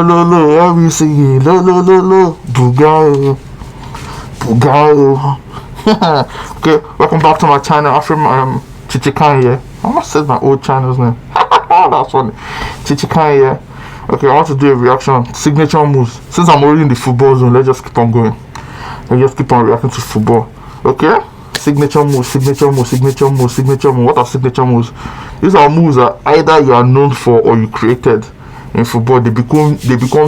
lo, let me sing it. Lo, Bugaro, Bugaro. Okay, welcome back to my channel. I'm from CHICHIKAN here. I almost said my old channel's name. That's funny. CHICHIKAN here. Okay, I want to do a reaction. Signature moves. Since I'm already in the football zone, let's just keep on going. Let's just keep on reacting to football. Okay? Signature moves, signature moves, signature moves, signature moves. What are signature moves? These are moves that either you are known for or you created in football. They become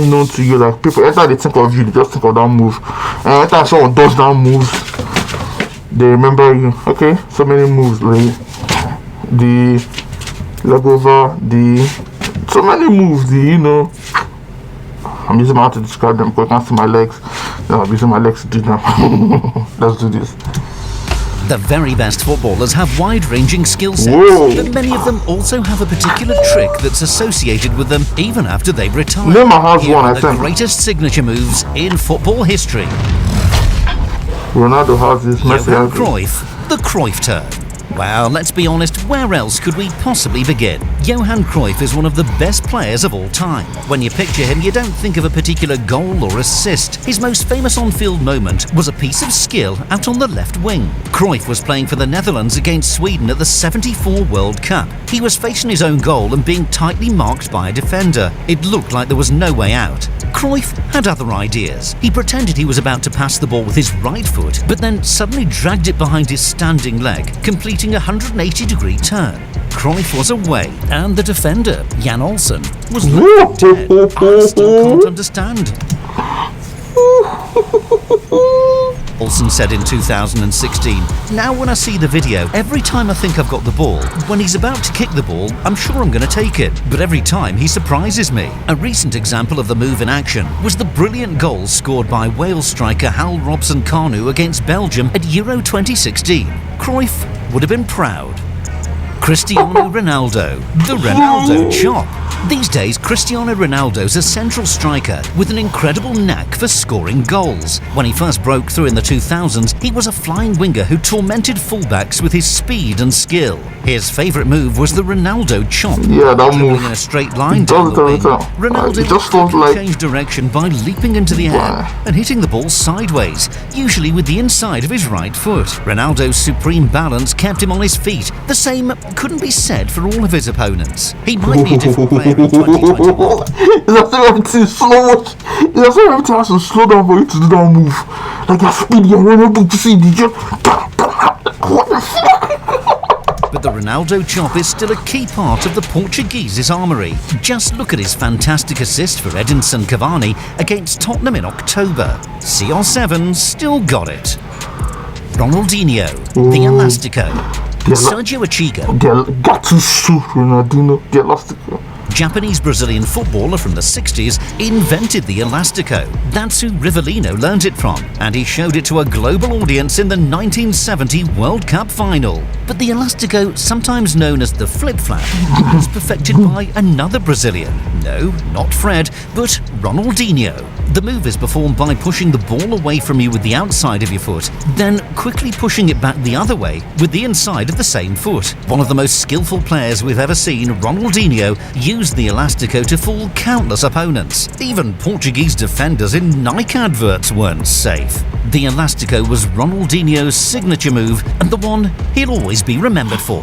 known to you. Like people, anytime they think of you, they just think of that move. And anytime someone does that move, they remember you. Okay? So many moves, like the leg over, so many moves, I'm using my hand to describe them because I can't see my legs. No, I'm using my legs to do them. Let's do this. The very best footballers have wide-ranging skill sets, but many of them also have a particular trick that's associated with them even after they've retired. Neymar has one, I the think. Greatest signature moves in football history. Ronaldo has this. Messi Johan has this. Cruyff, the Cruyff turn. Well, let's be honest, where else could we possibly begin? Johan Cruyff is one of the best players of all time. When you picture him, you don't think of a particular goal or assist. His most famous on-field moment was a piece of skill out on the left wing. Cruyff was playing for the Netherlands against Sweden at the '74 World Cup. He was facing his own goal and being tightly marked by a defender. It looked like there was no way out. Cruyff had other ideas. He pretended he was about to pass the ball with his right foot, but then suddenly dragged it behind his standing leg, completing a 180-degree turn. Cruyff was away, and the defender, Jan Olsen, was left dead. I still can't understand. Olsen said in 2016, "Now when I see the video, every time I think I've got the ball, when he's about to kick the ball, I'm sure I'm going to take it, but every time he surprises me." A recent example of the move in action was the brilliant goal scored by Wales striker Hal Robson-Kanu against Belgium at Euro 2016. Cruyff would have been proud. Cristiano Ronaldo, the Ronaldo chop. These days, Cristiano Ronaldo's a central striker with an incredible knack for scoring goals. When he first broke through in the 2000s, he was a flying winger who tormented fullbacks with his speed and skill. His favourite move was the Ronaldo chop. Yeah, that move. In a straight line down the wing, Ronaldo just felt changed direction by leaping into the air and hitting the ball sideways, usually with the inside of his right foot. Ronaldo's supreme balance kept him on his feet. The same couldn't be said for all of his opponents. He might be a different player in 2021. It's as if everything is slow motion. It's as if everything has to slow down for you to do that move. Like you're speedy and you're able to see the just. What the fuck? But the Ronaldo chop is still a key part of the Portuguese's armoury. Just look at his fantastic assist for Edinson Cavani against Tottenham in October. CR7 still got it. Ronaldinho, the Elastico. Sergio Chichikan, Got to shoot Ronaldinho. The Elastico. Japanese-Brazilian footballer from the 60s, invented the Elastico. That's who Rivellino learned it from, and he showed it to a global audience in the 1970 World Cup final. But the Elastico, sometimes known as the flip-flap, was perfected by another Brazilian. No, not Fred, but Ronaldinho. The move is performed by pushing the ball away from you with the outside of your foot, then quickly pushing it back the other way with the inside of the same foot. One of the most skillful players we've ever seen, Ronaldinho, used the Elastico to fool countless opponents. Even Portuguese defenders in Nike adverts weren't safe. The Elastico was Ronaldinho's signature move and the one he'll always be remembered for.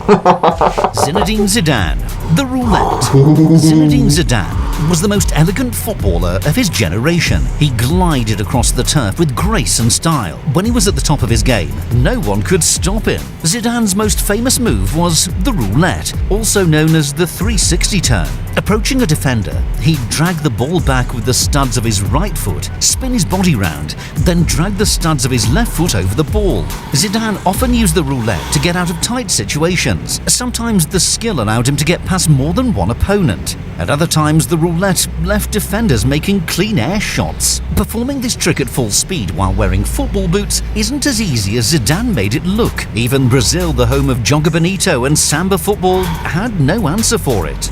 Zinedine Zidane, the roulette. Zinedine Zidane was the most elegant footballer of his generation. He glided across the turf with grace and style. When he was at the top of his game, no one could stop him. Zidane's most famous move was the roulette, also known as the 360 turn. Approaching a defender, he'd drag the ball back with the studs of his right foot, spin his body round, then drag the studs of his left foot over the ball. Zidane often used the roulette to get out of tight situations. Sometimes the skill allowed him to get past more than one opponent. At other times, the roulette left defenders making clean air shots. Performing this trick at full speed while wearing football boots isn't as easy as Zidane made it look. Even Brazil, the home of Joga Bonito and Samba football, had no answer for it.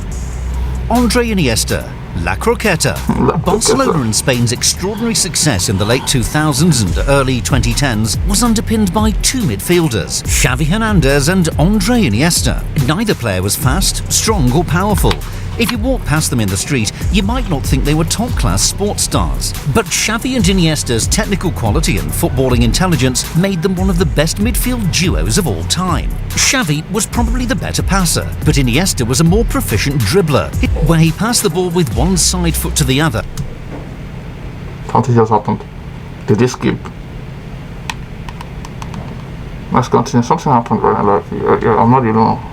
Andre Iniesta, La Croqueta. Barcelona and Spain's extraordinary success in the late 2000s and early 2010s was underpinned by two midfielders, Xavi Hernandez and Andre Iniesta. Neither player was fast, strong or powerful. If you walk past them in the street, you might not think they were top-class sports stars. But Xavi and Iniesta's technical quality and footballing intelligence made them one of the best midfield duos of all time. Xavi was probably the better passer, but Iniesta was a more proficient dribbler, where he passed the ball with one side foot to the other. Something just happened. Did they skip? Let's continue. Something happened, right? I'm not alone.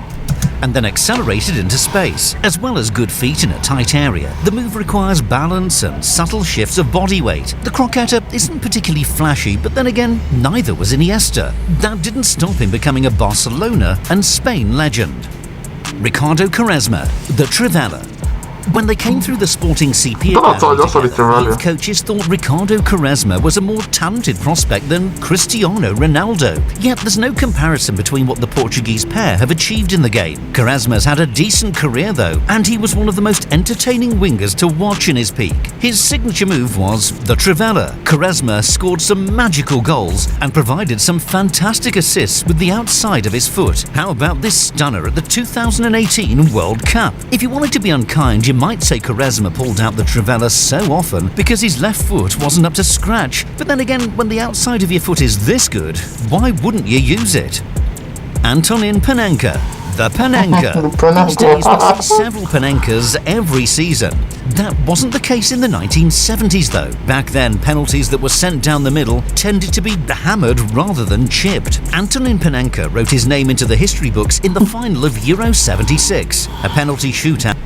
And then accelerated into space. As well as good feet in a tight area, the move requires balance and subtle shifts of body weight. The croqueta isn't particularly flashy, but then again, neither was Iniesta. That didn't stop him becoming a Barcelona and Spain legend. Ricardo Quaresma, the Trivela. When they came through the Sporting CP academy, youth coaches thought Ricardo Quaresma was a more talented prospect than Cristiano Ronaldo. Yet there's no comparison between what the Portuguese pair have achieved in the game. Quaresma's had a decent career though, and he was one of the most entertaining wingers to watch in his peak. His signature move was the Trivela. Quaresma scored some magical goals and provided some fantastic assists with the outside of his foot. How about this stunner at the 2018 World Cup? If you wanted to be unkind, you might say Quaresma pulled out the Trivela so often because his left foot wasn't up to scratch. But then again, when the outside of your foot is this good, why wouldn't you use it? Antonin Panenka. The Panenka. These days we see several Panenkas every season. That wasn't the case in the 1970s though. Back then, penalties that were sent down the middle tended to be hammered rather than chipped. Antonin Panenka wrote his name into the history books in the final of Euro 76, a penalty shootout.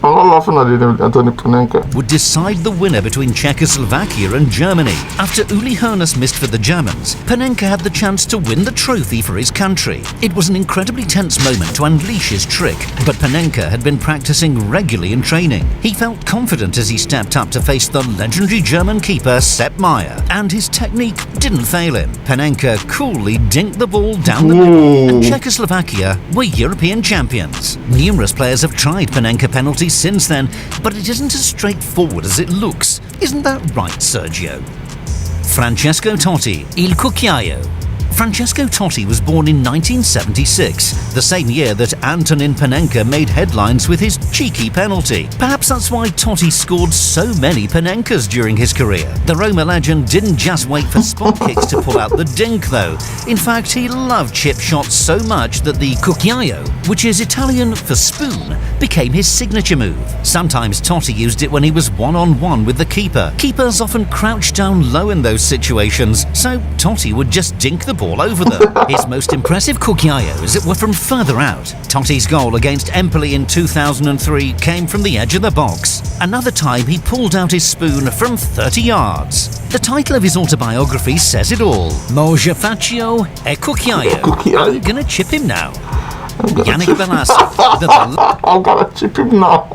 I'm not laughing at it, Antonin Panenka. Would decide the winner between Czechoslovakia and Germany. After Uli Hoeneß missed for the Germans, Panenka had the chance to win the trophy for his country. It was an incredibly tense moment to unleash his trick, but Panenka had been practicing regularly in training. He felt confident as he stepped up to face the legendary German keeper Sepp Maier, and his technique didn't fail him. Panenka coolly dinked the ball down the middle, and Czechoslovakia were European champions. Numerous players have tried Panenka penalties since then, but it isn't as straightforward as it looks. Isn't that right, Sergio? Francesco Totti, Il Cucchiaio. Francesco Totti was born in 1976, the same year that Antonin Panenka made headlines with his cheeky penalty. Perhaps that's why Totti scored so many Panenkas during his career. The Roma legend didn't just wait for spot kicks to pull out the dink though. In fact, he loved chip shots so much that the cucchiaio, which is Italian for spoon, became his signature move. Sometimes Totti used it when he was one-on-one with the keeper. Keepers often crouch down low in those situations, so Totti would just dink the ball over them. His most impressive cucchiaios were from further out. Totti's goal against Empoli in 2003 came from the edge of the box. Another time he pulled out his spoon from 30 yards. The title of his autobiography says it all. Moja Faccio e Cucchiaio. I'm gonna chip him now. Yannick Bolasie. I'm gonna chip him now.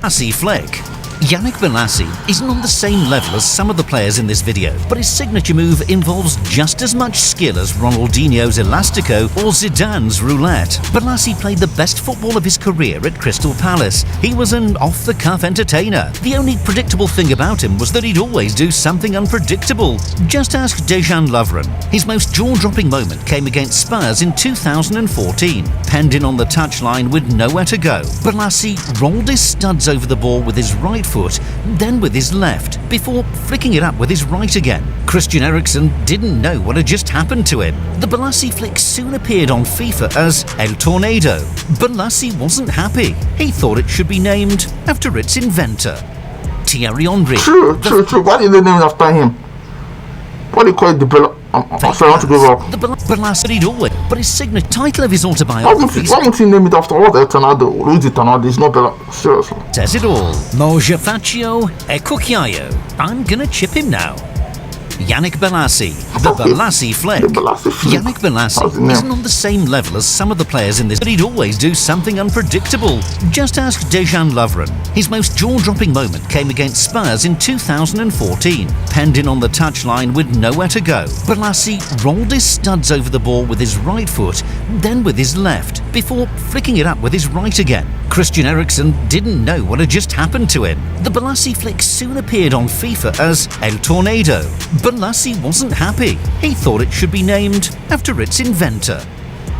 Bolasie flick. Yannick Bolasie isn't on the same level as some of the players in this video, but his signature move involves just as much skill as Ronaldinho's Elastico or Zidane's Roulette. Bolasie played the best football of his career at Crystal Palace. He was an off-the-cuff entertainer. The only predictable thing about him was that he'd always do something unpredictable. Just ask Dejan Lovren. His most jaw-dropping moment came against Spurs in 2014. Penned in on the touchline with nowhere to go, Bolasie rolled his studs over the ball with his right foot, then with his left, before flicking it up with his right again. Christian Eriksen didn't know what had just happened to him. The Bolasie flick soon appeared on FIFA as El Tornado. Bolasie wasn't happy. He thought it should be named after its inventor, Thierry Henry. True. Why did they name it after him? What do you call it? Sorry, I want to go back. The Bolasie he'd always, but his signature title of his autobiography. Why won't he name it after what? El Tornado. Luigi Tornado is not Bella. Seriously. Says it all. Moja Faccio e Cucchiaio. I'm gonna chip him now. Yannick Bolasie, the Bolasie flick. Yannick Bolasie isn't on the same level as some of the players in this, but he'd always do something unpredictable. Just ask Dejan Lovren. His most jaw-dropping moment came against Spurs in 2014. Penned in on the touchline with nowhere to go, Bolasie rolled his studs over the ball with his right foot, then with his left, before flicking it up with his right again. Christian Eriksen didn't know what had just happened to him. The Balassi flick soon appeared on FIFA as El Tornado. Balassi wasn't happy. He thought it should be named after its inventor,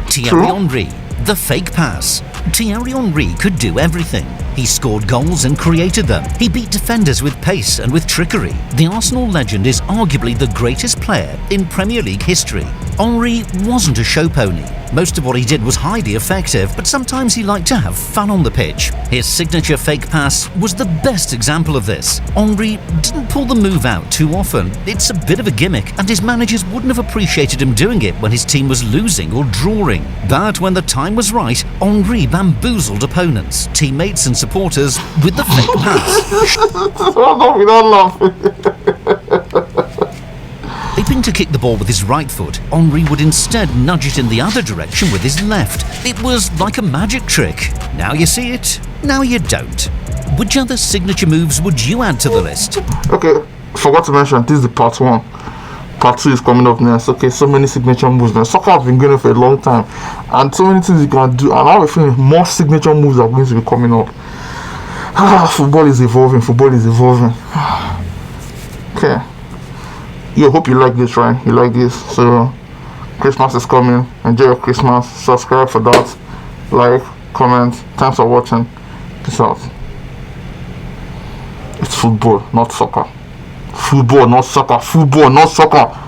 Thierry Henry, the fake pass. Thierry Henry could do everything. He scored goals and created them. He beat defenders with pace and with trickery. The Arsenal legend is arguably the greatest player in Premier League history. Henry wasn't a show pony. Most of what he did was highly effective, but sometimes he liked to have fun on the pitch. His signature fake pass was the best example of this. Henry didn't pull the move out too often. It's a bit of a gimmick, and his managers wouldn't have appreciated him doing it when his team was losing or drawing. But when the time was right, Henry bamboozled opponents, teammates and supporters with the fake pass. We're not laughing. Hoping to kick the ball with his right foot, Henry would instead nudge it in the other direction with his left. It was like a magic trick. Now you see it, now you don't. Which other signature moves would you add to the list? Okay, forgot to mention, this is the part 1. Part 2 is coming up next. Okay, so many signature moves. Now, soccer has been going on for a long time, and so many things you can do. And I have a feeling more signature moves are going to be coming up. Football is evolving. Okay. Yeah, hope you like this, right? You like this. So, Christmas is coming. Enjoy your Christmas. Subscribe for that. Like, comment. Thanks for watching. Peace out. It's football, not soccer. Football, not soccer. Football, not soccer.